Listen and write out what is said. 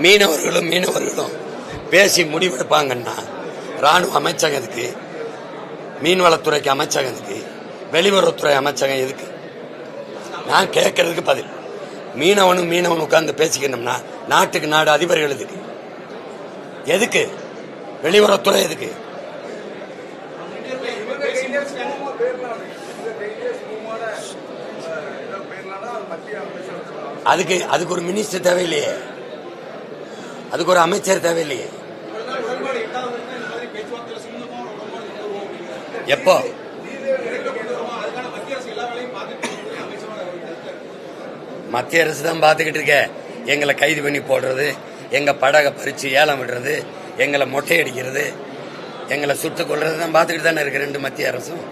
மீனவர்களும் பேசி முடிவெடுப்பாங்கன்னா ராணுவ அமைச்சகம் எதுக்கு, மீன்வளத்துறைக்கு அமைச்சகம் எதுக்கு, வெளியுறவுத்துறை அமைச்சகம் எதுக்கு? நான் கேட்கறதுக்கு பதில். மீனவனும் உட்கார்ந்து பேசிக்கணும்னா நாட்டுக்கு நாடு அதிபர்கள் எதுக்கு வெளியுறவுத்துறை எதுக்கு? அதுக்கு ஒரு மினிஸ்டர் தேவையில்லையே, அதுக்கு ஒரு அமைச்சர் தேவையில்லையே. எப்போ? மத்திய அரசு தான் பார்த்துக்கிட்டு இருக்க. எங்களை கைது பண்ணி போடுறது, எங்க படகை பறிச்சு ஏலம் விடுறது, எங்களை மொட்டையடிக்கிறது, எங்களை சுட்டுக் கொள்றது தான் பார்த்துக்கிட்டு தானே இருக்கு ரெண்டு மத்திய அரசும்.